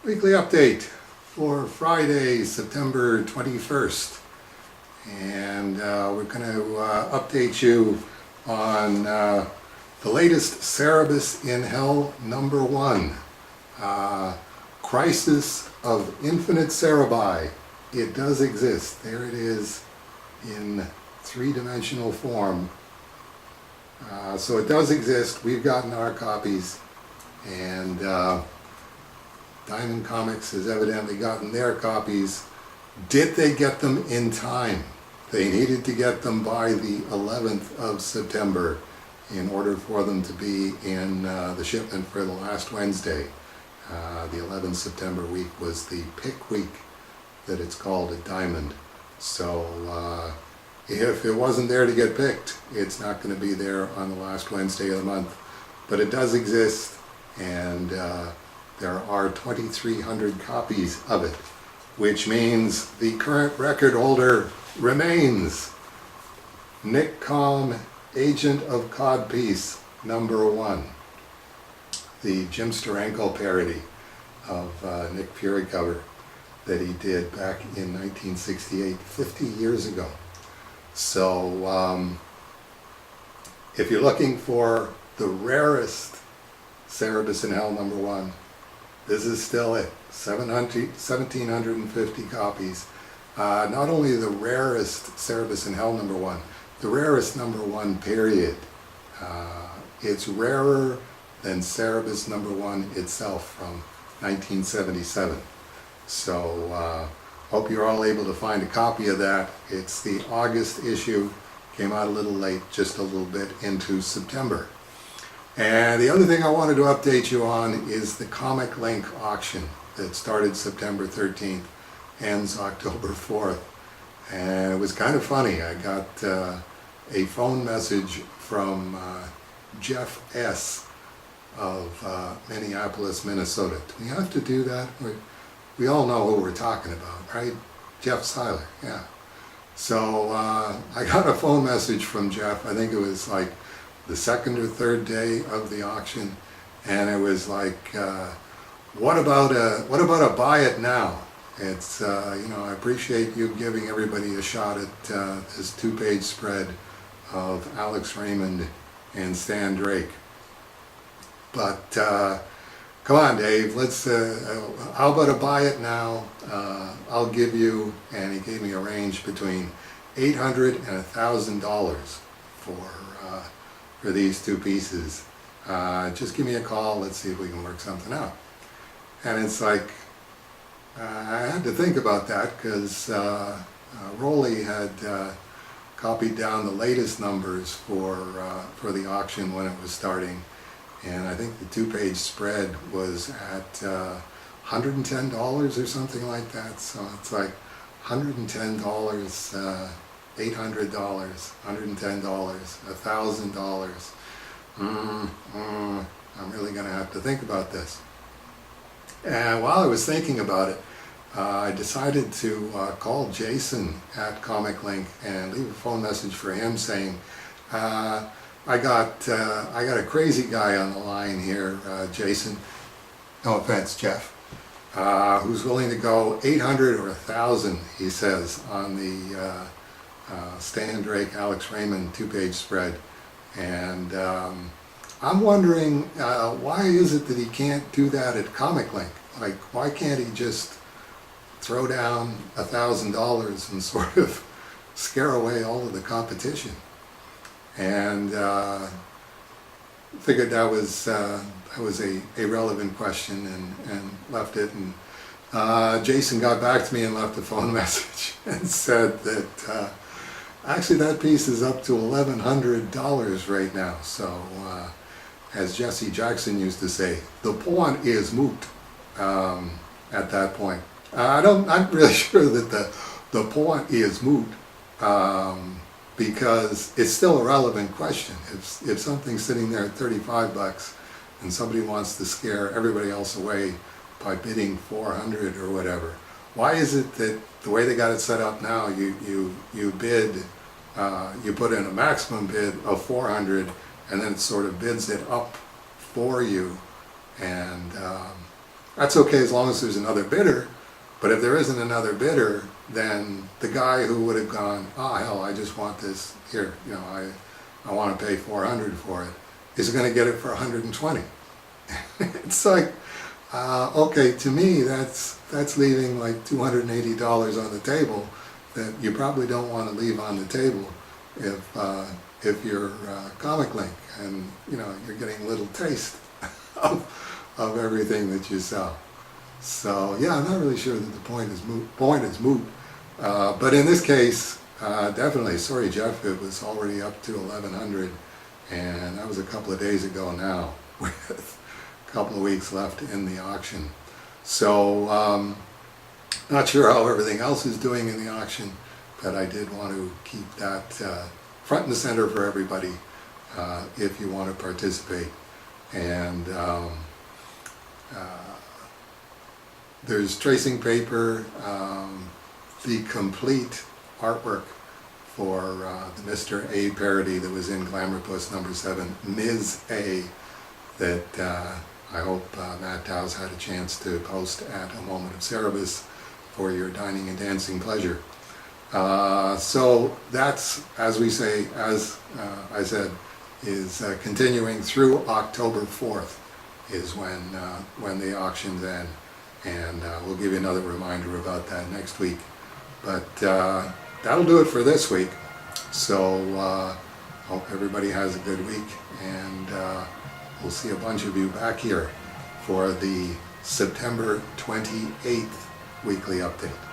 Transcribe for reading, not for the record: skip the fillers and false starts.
Weekly update for Friday, September 21st. And we're going to update you on the latest Cerebus in Hell #1. Crisis of Infinite Cerebi. It does exist. There it is in three-dimensional form. So it does exist. We've gotten our copies, and Diamond Comics has evidently gotten their copies. Did they get them in time? They needed to get them by the 11th of September in order for them to be in the shipment for the last Wednesday. The 11th September week was the pick week that it's called at Diamond. So if it wasn't there to get picked, it's not going to be there on the last Wednesday of the month. But it does exist, and there are 2,300 copies of it, which means the current record holder remains Nick Com, Agent of Codpiece #1, the Jim Steranko parody of Nick Fury cover that he did back in 1968, 50 years ago. So if you're looking for the rarest Cerebus in Hell #1, this is still it. 1,750 copies. Not only the rarest Cerebus in Hell #1, the rarest #1 period. It's rarer than Cerebus #1 itself from 1977. So hope you're all able to find a copy of that. It's the August issue. Came out a little late, just a little bit into September. And the other thing I wanted to update you on is the Comic Link auction that started September 13th, ends October 4th. And it was kind of funny. I got a phone message from Jeff S. of Minneapolis, Minnesota. Do we have to do that? We all know who we're talking about, right? Jeff Seiler, yeah. So I got a phone message from Jeff. I think it was like the second or third day of the auction, and it was like, what about a buy it now? It's I appreciate you giving everybody a shot at this two-page spread of Alex Raymond and Stan Drake, but come on, Dave, let's how about a buy it now? I'll give you, and he gave me a range between $800 and $1,000 for these two pieces. Just give me a call, let's see if we can work something out. And it's like, I had to think about that, because Rolly had copied down the latest numbers for the auction when it was starting, and I think the two-page spread was at $110 or something like that. So it's like $110, $800, $110, $1,000. I'm really going to have to think about this. And while I was thinking about it, I decided to call Jason at Comic Link and leave a phone message for him saying, I got a crazy guy on the line here, Jason. No offense, Jeff. Who's willing to go 800 or 1,000? He says, on the Stan Drake, Alex Raymond two-page spread. And I'm wondering, why is it that he can't do that at Comic Link? Like, why can't he just throw down $1,000 and sort of scare away all of the competition? And figured that was a relevant question, and left it. And Jason got back to me and left a phone message and said that actually that piece is up to $1,100 right now. So as Jesse Jackson used to say, the point is moot at that point. I'm not really sure that the point is moot, because it's still a relevant question. If something's sitting there at $35 and somebody wants to scare everybody else away by bidding $400 or whatever, why is it that the way they got it set up now, you bid, you put in a maximum bid of $400, and then it sort of bids it up for you, and That's okay as long as there's another bidder. But if there isn't another bidder, then the guy who would have gone, oh hell, I just want this here, you know, I want to pay 400 for it, is going to get it for 120. It's like, okay, to me that's leaving like $280 on the table that you probably don't want to leave on the table if you're Comic Link, and you know you're getting a little taste of everything that you sell. So yeah, I'm not really sure that the point is moot. But in this case, definitely. Sorry, Jeff, it was already up to 1,100, and that was a couple of days ago now, with a couple of weeks left in the auction. So not sure how everything else is doing in the auction, but I did want to keep that front and center for everybody if you want to participate. And there's tracing paper, the complete artwork for the Mr. A parody that was in Glamour Puss number 7, Ms. A, that I hope Matt Dow's had a chance to post at A Moment of Cerebus for your dining and dancing pleasure. So that's, as we say, as I said, is continuing through October 4th is when the auctions end, and we'll give you another reminder about that next week. But that'll do it for this week. So hope everybody has a good week, and we'll see a bunch of you back here for the September 28th weekly update.